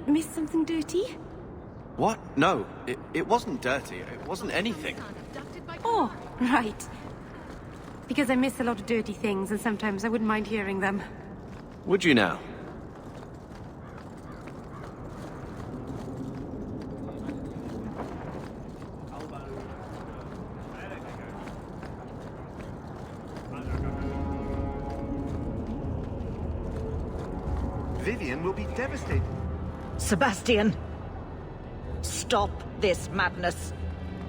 miss something dirty? What? No, it wasn't dirty. It wasn't anything. Oh, right. Because I miss a lot of dirty things, and sometimes I wouldn't mind hearing them. Would you now? Vivian will be devastated. Sebastian! Stop this madness.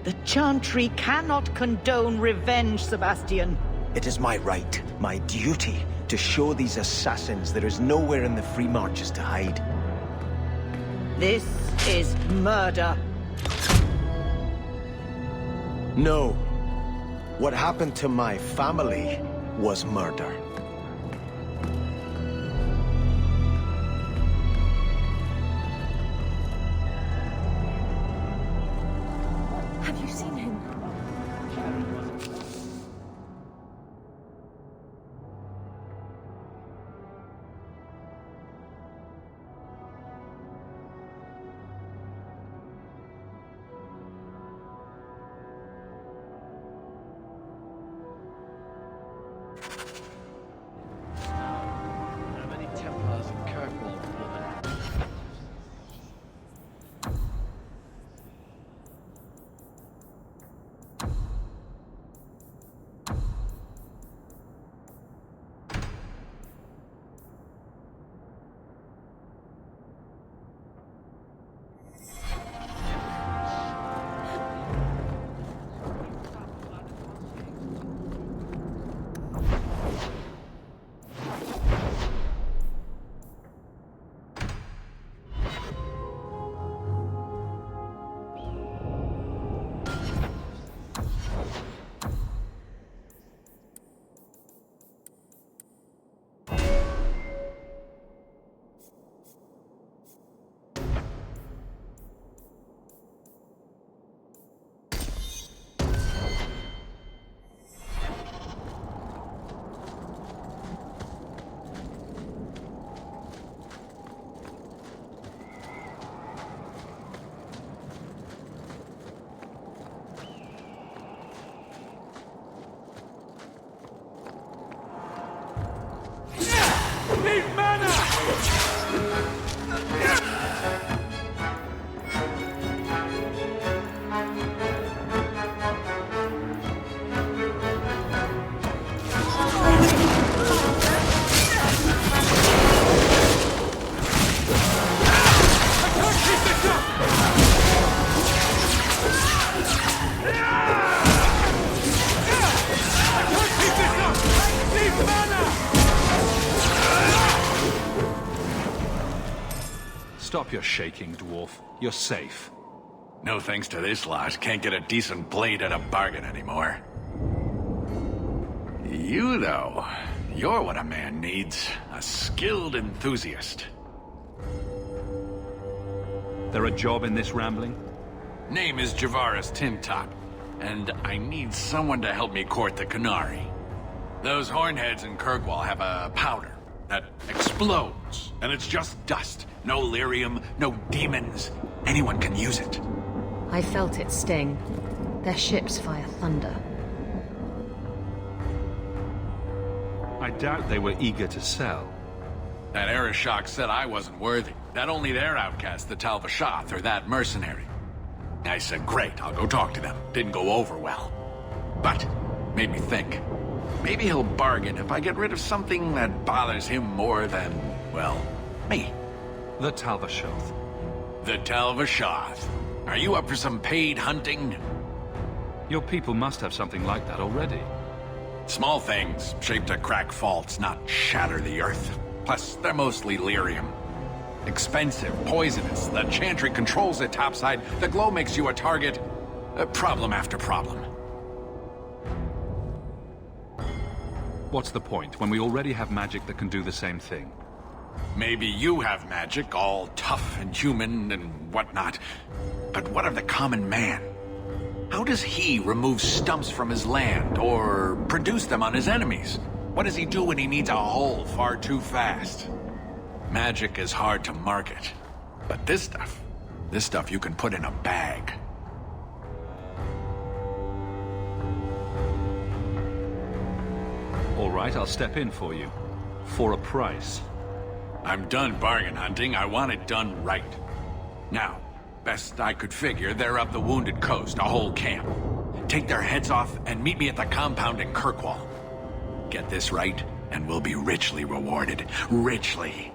The Chantry cannot condone revenge, Sebastian. It is my right, my duty, to show these assassins there is nowhere in the Free Marches to hide. This is murder. No. What happened to my family was murder. Have you seen him? How many Templars in Kirkwall, woman? Stop your shaking, dwarf. You're safe. No thanks to this lot, can't get a decent blade at a bargain anymore. You, though, you're what a man needs. A skilled enthusiast. There a job in this rambling? Name is Javaris Tintop, and I need someone to help me court the Qunari. Those hornheads in Kirkwall have a powder that explodes, and it's just dust. No lyrium, no demons. Anyone can use it. I felt it sting. Their ships fire thunder. I doubt they were eager to sell. That Arishok said I wasn't worthy. That only their outcast, the Tal-Vashoth, or that mercenary. I said, great, I'll go talk to them. Didn't go over well. But, made me think. Maybe he'll bargain if I get rid of something that bothers him more than, well, me. The Tal-Vashoth. The Tal-Vashoth. Are you up for some paid hunting? Your people must have something like that already. Small things, shaped to crack faults, not shatter the earth. Plus, they're mostly lyrium. Expensive, poisonous, the Chantry controls it topside, the glow makes you a target. Problem after problem. What's the point, when we already have magic that can do the same thing? Maybe you have magic, all tough and human and whatnot. But what of the common man? How does he remove stumps from his land, or produce them on his enemies? What does he do when he needs a hole far too fast? Magic is hard to market. But this stuff you can put in a bag. All right, I'll step in for you. For a price. I'm done bargain hunting. I want it done right. Now, best I could figure, they're up the Wounded Coast, a whole camp. Take their heads off and meet me at the compound in Kirkwall. Get this right, and we'll be richly rewarded. Richly.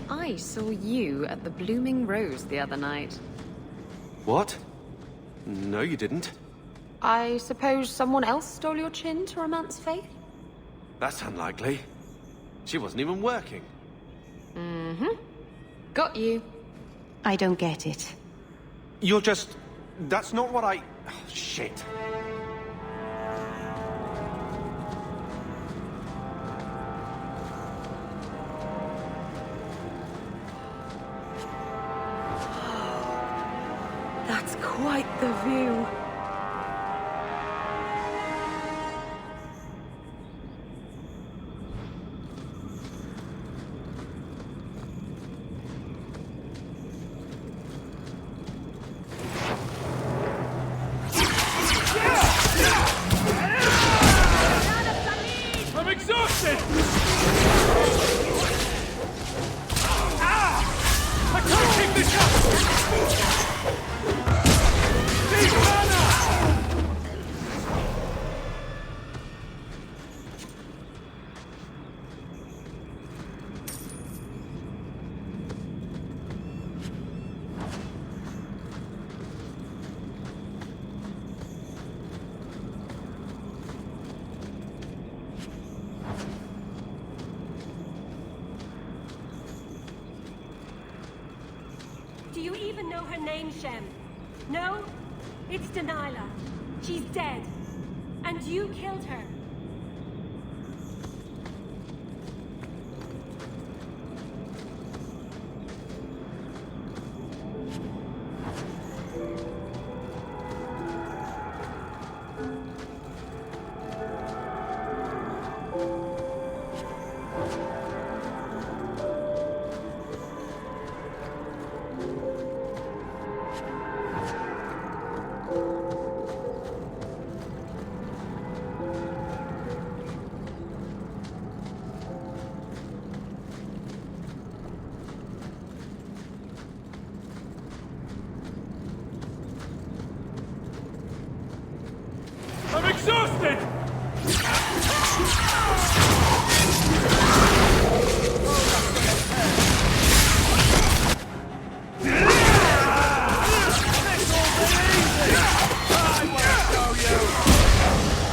I saw you at the Blooming Rose the other night. What? No, you didn't. I suppose someone else stole your chin to romance Faith? That's unlikely. She wasn't even working. Mm-hmm. Got you. I don't get it. You're just... That's not what I... Oh, shit. That's quite the view. I'm exhausted! I can't keep this up! Need mana! Do you even know her name, Shem? No? It's Delilah. She's dead. And you killed her. I'm exhausted!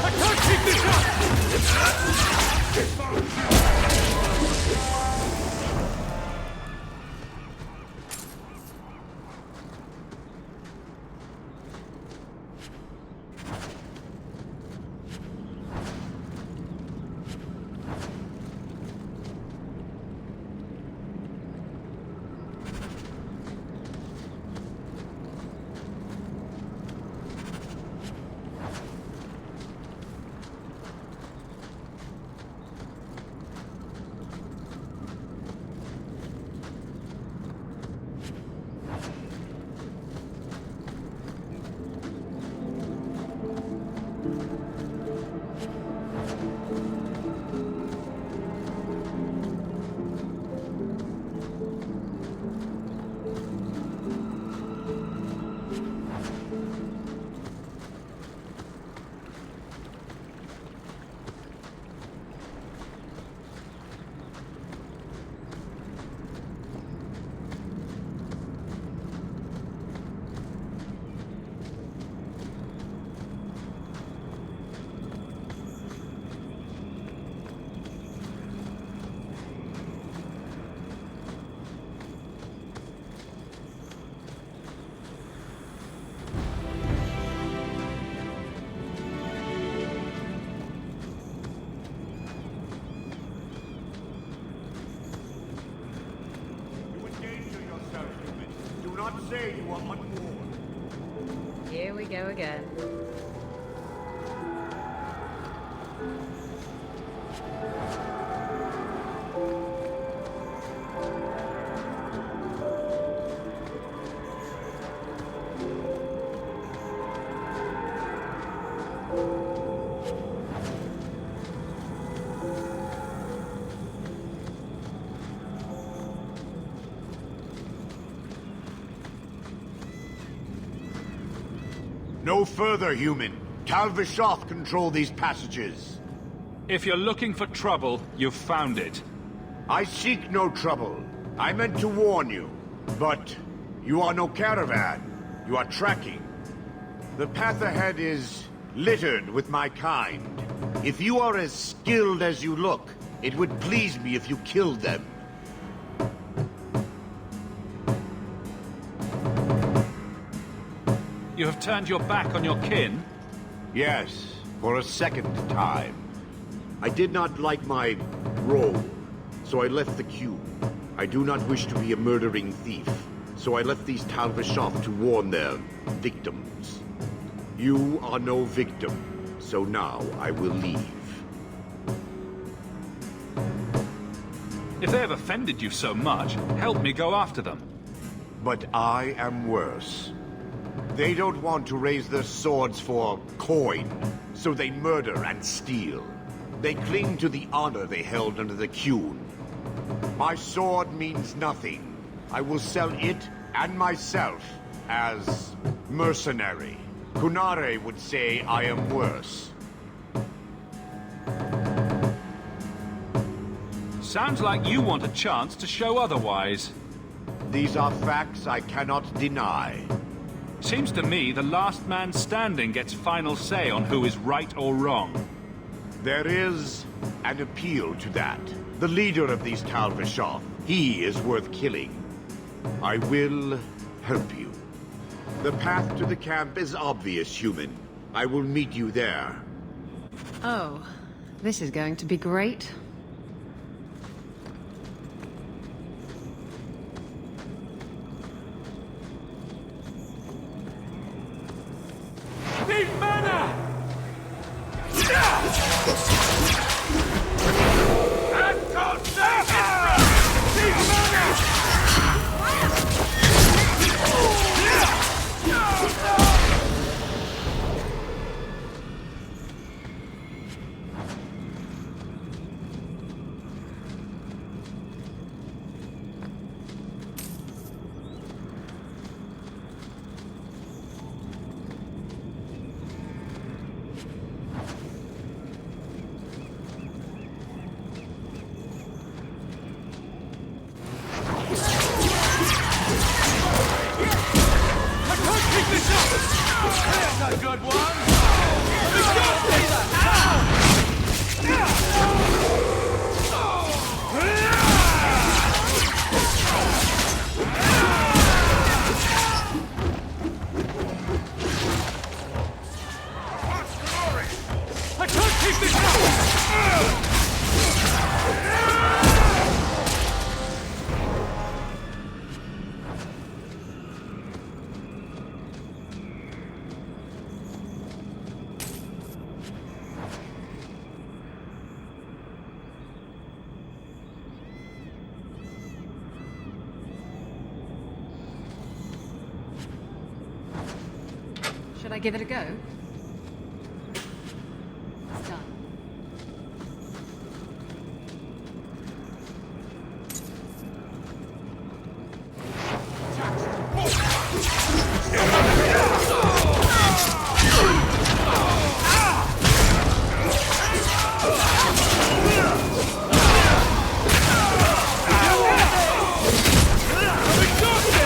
I can't keep this not say you want much more. Here we go again. No further, human. Tal Vishoth control these passages. If you're looking for trouble, you've found it. I seek no trouble. I meant to warn you, but you are no caravan. You are tracking. The path ahead is littered with my kind. If you are as skilled as you look, it would please me if you killed them. You have turned your back on your kin? Yes, for a second time. I did not like my role, so I left the queue. I do not wish to be a murdering thief, so I left these Tal Vashoth to warn their victims. You are no victim, so now I will leave. If they have offended you so much, help me go after them. But I am worse. They don't want to raise their swords for coin, so they murder and steal. They cling to the honor they held under the Qun. My sword means nothing. I will sell it and myself as mercenary. Kunare would say I am worse. Sounds like you want a chance to show otherwise. These are facts I cannot deny. Seems to me the last man standing gets final say on who is right or wrong. There is an appeal to that. The leader of these Tal Vashoth, he is worth killing. I will help you. The path to the camp is obvious, human. I will meet you there. Oh, this is going to be great. Deep mana! That's a good one! I can't keep this up! Should I give it a go? It's done. Exhausted!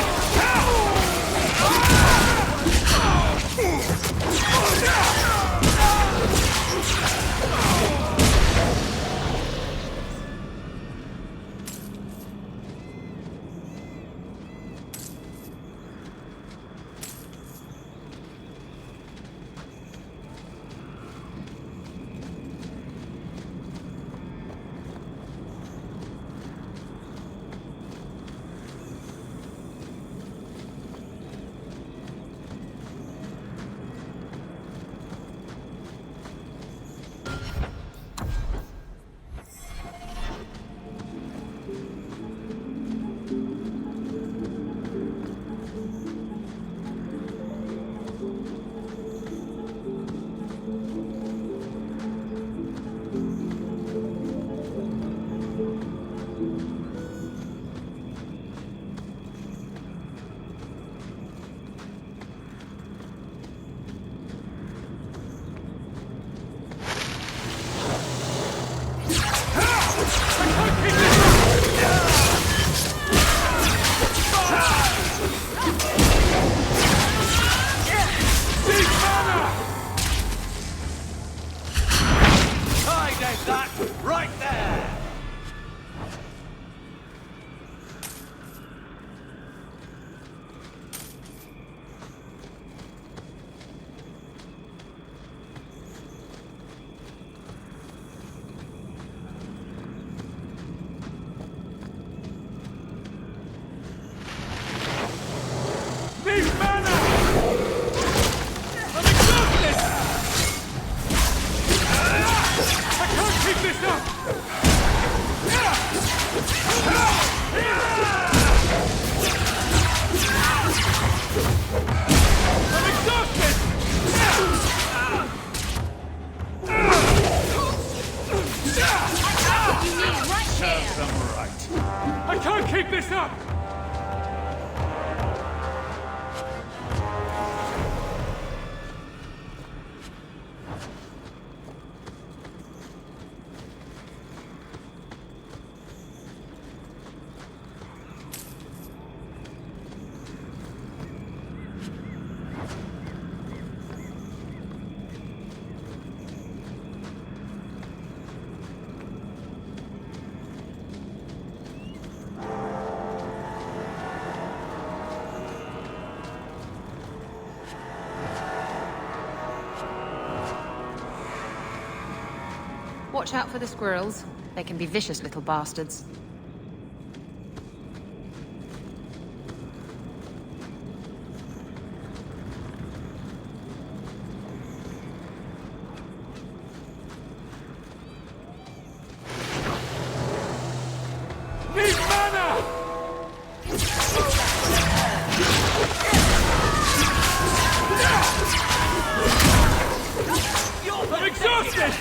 this up! I'm exhausted! Serves them right. I can't keep this up! Watch out for the squirrels. They can be vicious little bastards. Need mana! I'm exhausted!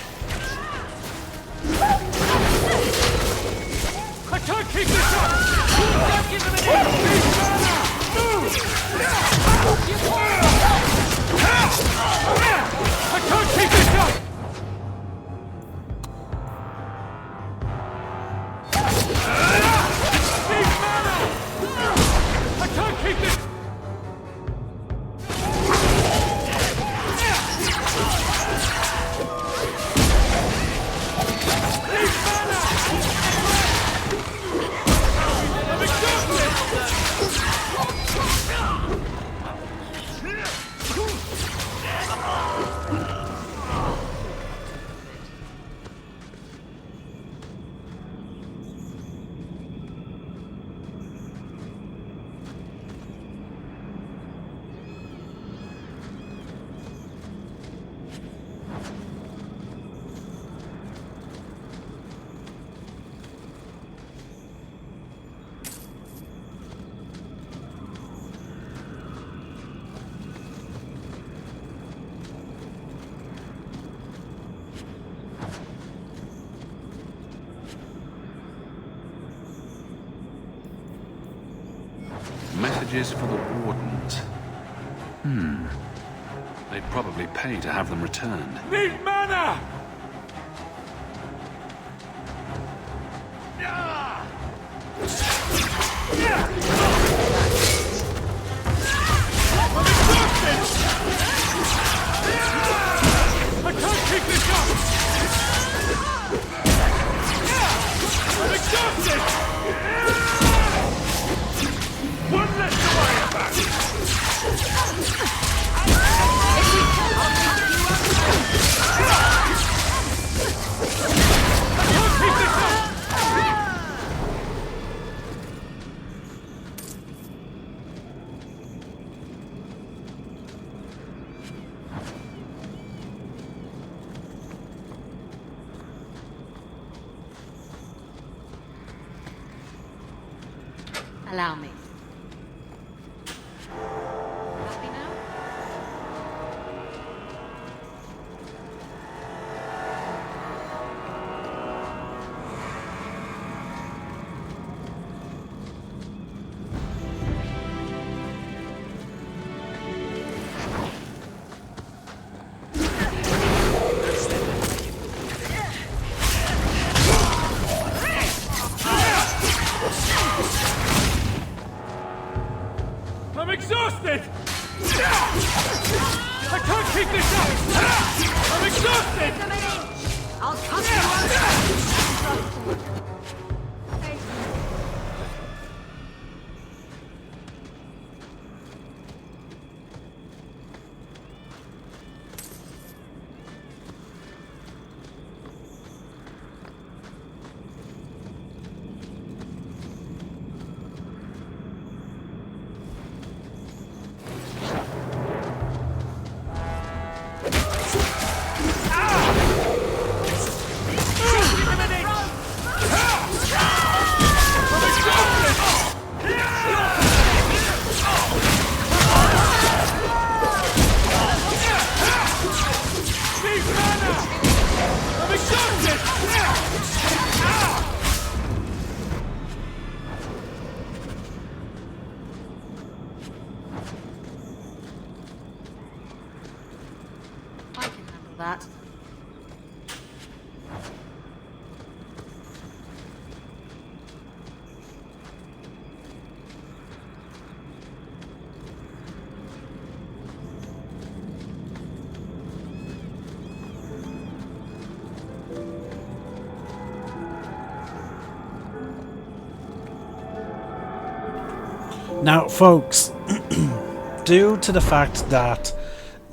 I can't keep this up! Don't give him an inch! Move! I can't keep this up! Need mana! I can't keep this! Messages for the Wardens. They'd probably pay to have them returned. Need mana! I can't keep this up! I'm exhausted! One less to worry about! I can't keep this up! Allow me. Happy now? I'm exhausted! I can't keep this up! I'm exhausted! I'll cut you that. Now, folks, due to the fact that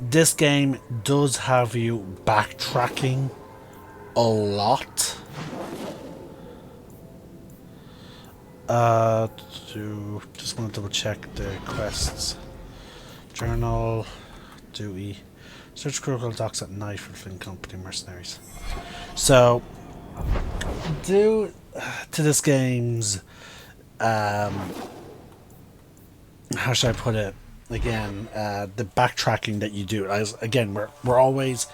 this game does have you backtracking a lot, just want to double check the quests. Journal, Dewey, search critical docks at night for Flynn Company mercenaries. So, due to this game's how should I put it? Again, the backtracking that you do. Again, we're always.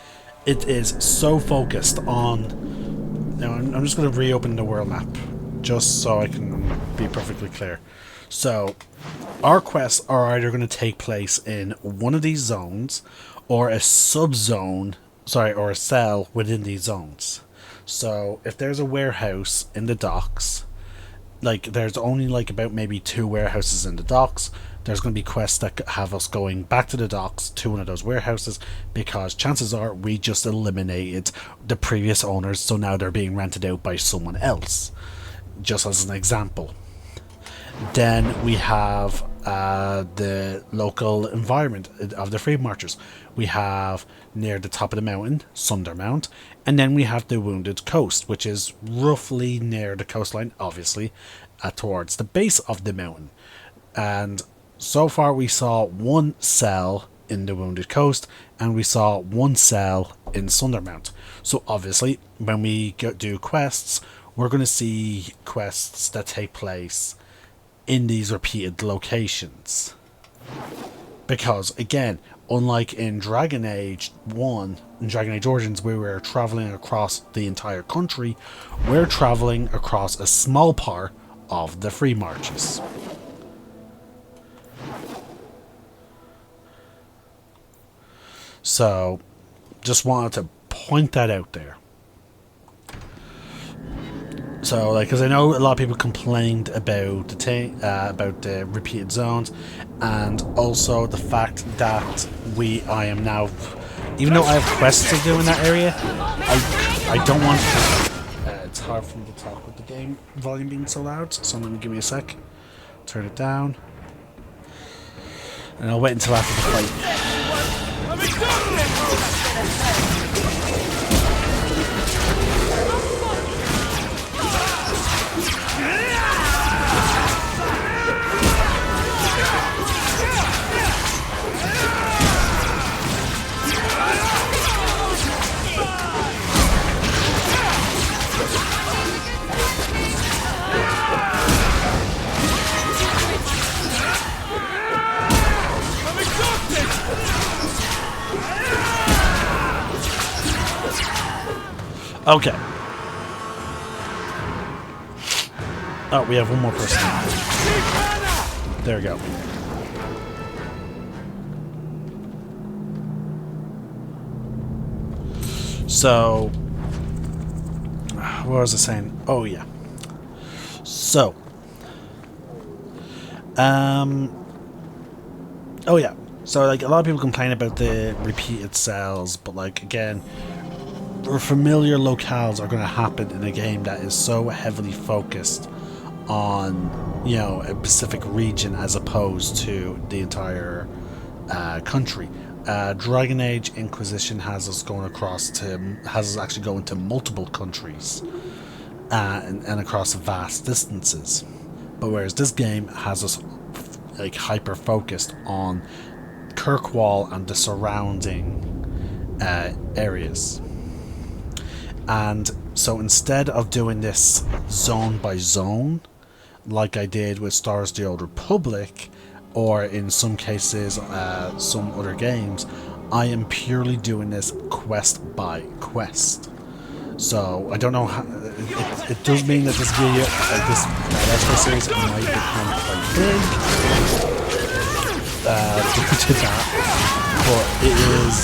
It is so focused on. Now, I'm just going to reopen the world map, just so I can be perfectly clear. So, our quests are either going to take place in one of these zones, or a sub-zone. Sorry, or a cell within these zones. So, if there's a warehouse in the docks. Like, there's only like about maybe 2 warehouses in the docks. There's going to be quests that have us going back to the docks to one of those warehouses, because chances are we just eliminated the previous owners, so now they're being rented out by someone else, just as an example. Then we have the local environment of the Free Marchers. We have near the top of the mountain, Sundermount, and then we have the Wounded Coast, which is roughly near the coastline, obviously, towards the base of the mountain. And so far we saw 1 cell in the Wounded Coast, and we saw 1 cell in Sundermount. So obviously, when we do quests, we're going to see quests that take place in these repeated locations. Because, again, unlike in Dragon Age 1, in Dragon Age Origins, where we're traveling across the entire country, we're traveling across a small part of the Free Marches. So, just wanted to point that out there. So, like, because I know a lot of people complained about the repeated zones, and also the fact that I am now, even though I have quests to do in that area, I don't want to. It's hard for me to talk with the game volume being so loud. So let me give me a sec. Turn it down, and I'll wait until after the fight. Okay. Oh, we have one more person. There we go. So, what was I saying? Oh, yeah. So, oh, yeah. So, like, a lot of people complain about the repeated cells, but, like, again, familiar locales are going to happen in a game that is so heavily focused on, you know, a specific region as opposed to the entire country. Dragon Age Inquisition has us actually going to multiple countries and across vast distances. But whereas this game has us like hyper focused on Kirkwall and the surrounding areas. And so instead of doing this zone by zone, like I did with Star Wars: The Old Republic, or in some cases some other games, I am purely doing this quest by quest. So I don't know how, it does mean that this video, this Let's Play series might become quite big due to that, but it is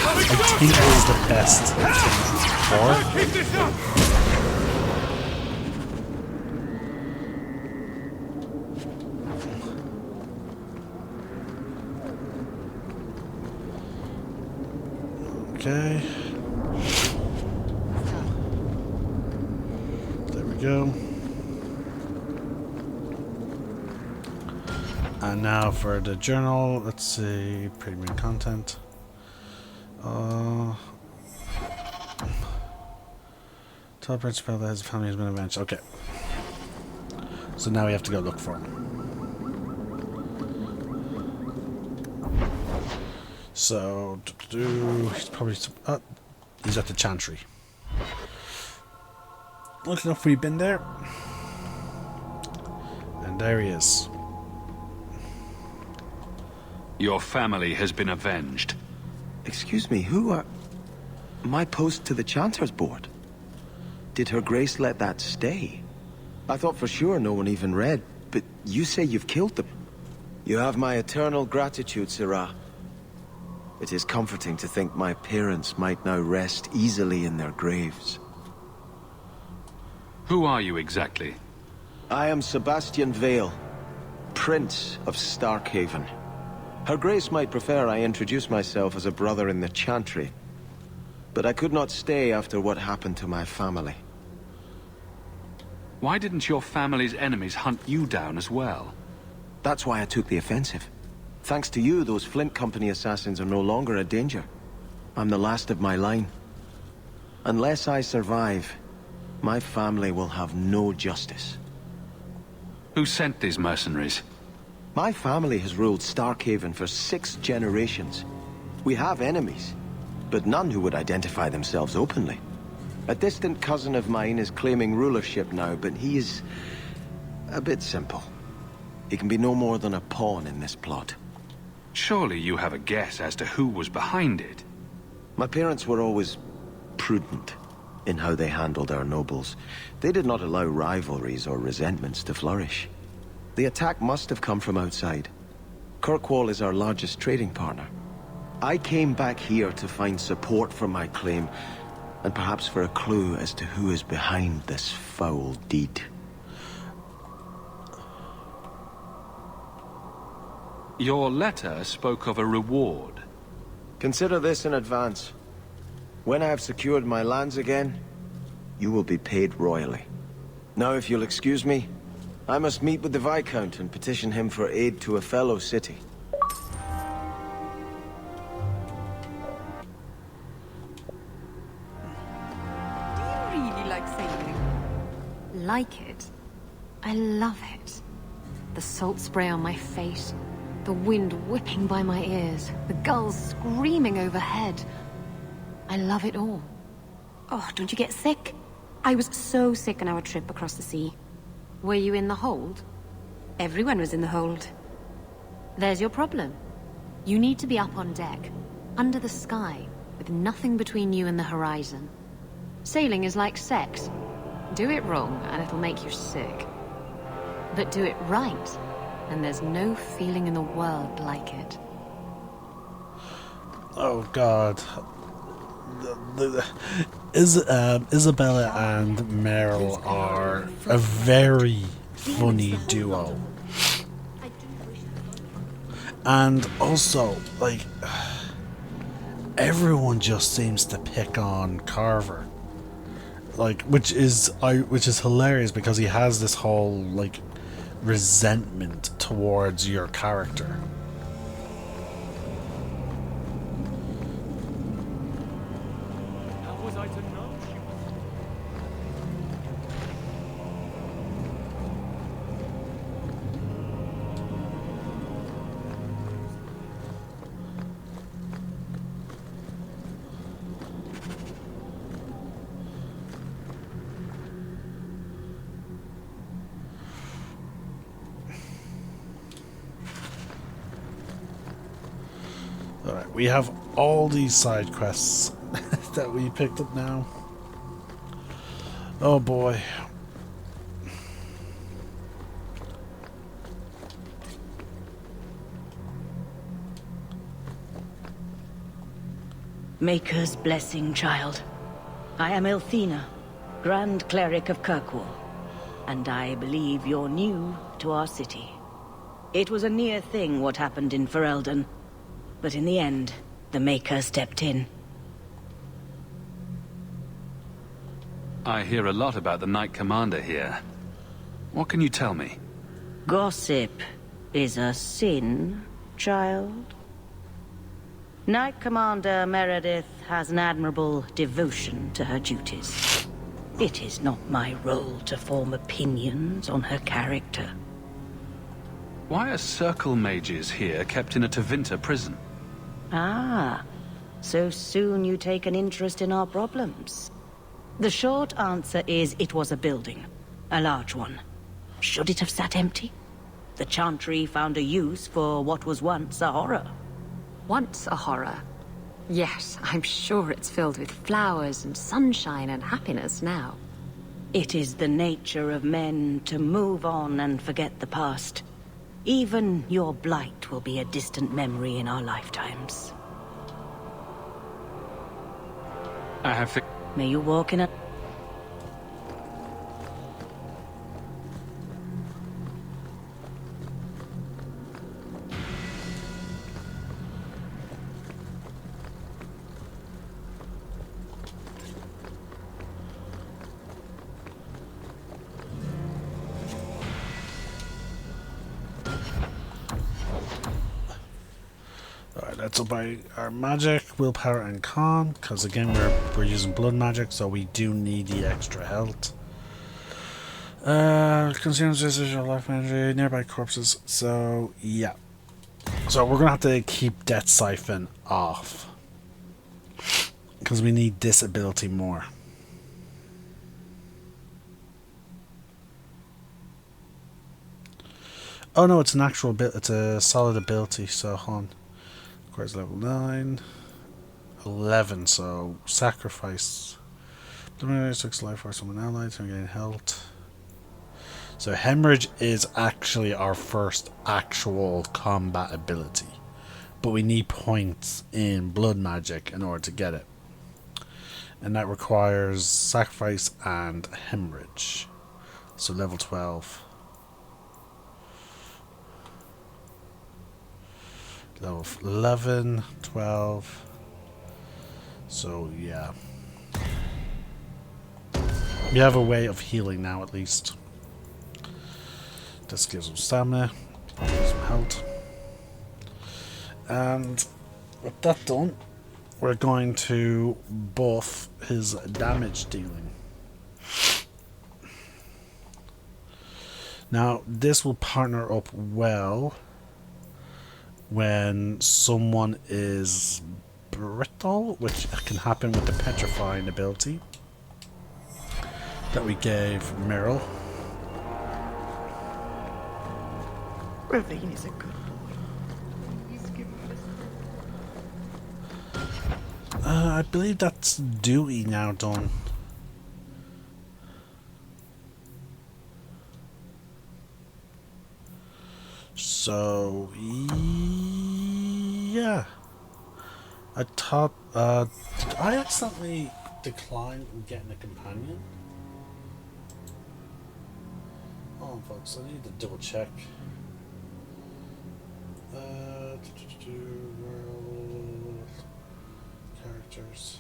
I think it is the best for. Keep this up! Okay. There we go. And now for the journal, let's see, premium content. Tell Principal that his family has been avenged. Okay. So now we have to go look for him. So, he's probably... he's at the Chantry. Looking up, we've been there. And there he is. Your family has been avenged. Excuse me, who are... My post to the Chanter's Board? Did Her Grace let that stay? I thought for sure no one even read, but you say you've killed them. You have my eternal gratitude, Sirrah. It is comforting to think my parents might now rest easily in their graves. Who are you exactly? I am Sebastian Vale, Prince of Starkhaven. Her Grace might prefer I introduce myself as a brother in the Chantry, but I could not stay after what happened to my family. Why didn't your family's enemies hunt you down as well? That's why I took the offensive. Thanks to you, those Flint Company assassins are no longer a danger. I'm the last of my line. Unless I survive, my family will have no justice. Who sent these mercenaries? My family has ruled Starkhaven for 6 generations. We have enemies, but none who would identify themselves openly. A distant cousin of mine is claiming rulership now, but he is a bit simple. He can be no more than a pawn in this plot. Surely you have a guess as to who was behind it. My parents were always prudent in how they handled our nobles. They did not allow rivalries or resentments to flourish. The attack must have come from outside. Kirkwall is our largest trading partner. I came back here to find support for my claim, and perhaps for a clue as to who is behind this foul deed. Your letter spoke of a reward. Consider this in advance. When I have secured my lands again, you will be paid royally. Now, if you'll excuse me, I must meet with the Viscount and petition him for aid to a fellow city. Like it? I love it. The salt spray on my face, the wind whipping by my ears, the gulls screaming overhead. I love it all. Oh, don't you get sick? I was so sick on our trip across the sea. Were you in the hold? Everyone was in the hold. There's your problem. You need to be up on deck, under the sky, with nothing between you and the horizon. Sailing is like sex. Do it wrong, and it'll make you sick. But do it right, and there's no feeling in the world like it. Oh God. Isabella and Meryl are a very funny duo. And also, like, everyone just seems to pick on Carver. Like, which is hilarious because he has this whole, like, resentment towards your character. How was I to know she was... Alright, we have all these side quests that we picked up now. Oh boy. Maker's blessing, child. I am Elthina, Grand Cleric of Kirkwall, and I believe you're new to our city. It was a near thing what happened in Ferelden, but in the end, the Maker stepped in. I hear a lot about the Knight Commander here. What can you tell me? Gossip is a sin, child. Knight Commander Meredith has an admirable devotion to her duties. It is not my role to form opinions on her character. Why are Circle Mages here kept in a Tevinter prison? Ah, so soon you take an interest in our problems. The short answer is it was a building. A large one. Should it have sat empty? The Chantry found a use for what was once a horror. Once a horror? Yes, I'm sure it's filled with flowers and sunshine and happiness now. It is the nature of men to move on and forget the past. Even your blight will be a distant memory in our lifetimes. I have... May you walk in a... Let's up by our magic, willpower, and con, because again we're using blood magic, so we do need the extra health. Consumes residual life energy, nearby corpses. So yeah, so we're gonna have to keep Death Siphon off because we need this ability more. Oh no, it's an actual bit. It's a solid ability. So hold on. Requires level 9, 11. So sacrifice. Eliminate 6 life for someone allied to gain health. So hemorrhage is actually our first actual combat ability, but we need points in blood magic in order to get it, and that requires sacrifice and hemorrhage. So level 12. Level 11, 12. So yeah, we have a way of healing now at least. This gives him stamina, some health. And with that done, we're going to buff his damage dealing. Now, this will partner up well when someone is brittle, which can happen with the petrifying ability that we gave Meryl. Ravine is a good boy. I believe that's Dewey now done. So yeah, I thought did I accidentally decline getting a companion? Oh, folks, I need to double check. World characters.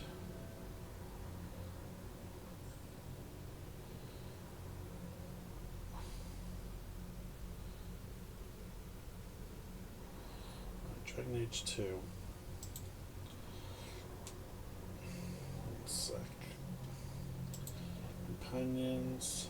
Dragon Age 2. 1 sec. Companions.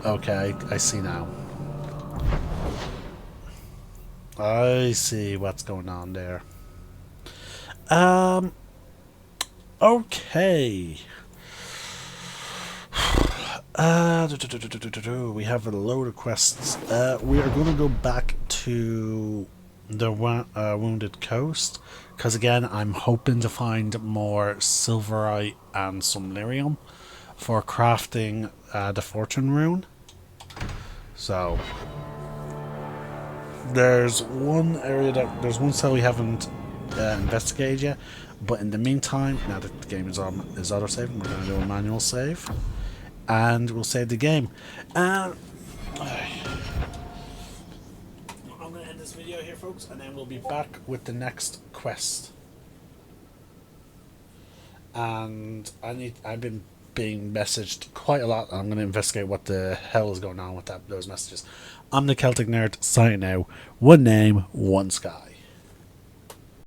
Okay, I see now. I see what's going on there. Okay. We have a load of quests. We are going to go back to the Wounded Coast, because again, I'm hoping to find more Silverite and some Lyrium for crafting the Fortune Rune. So there's one cell we haven't investigated yet, but in the meantime, now that the game is auto-saving, we're going to do a manual save, and we'll save the game. I'm going to end this video here, folks, and then we'll be back with the next quest. And I've been being messaged quite a lot, and I'm going to investigate what the hell is going on with those messages. I'm the Celtic Nerd, signing out. One name, one sky.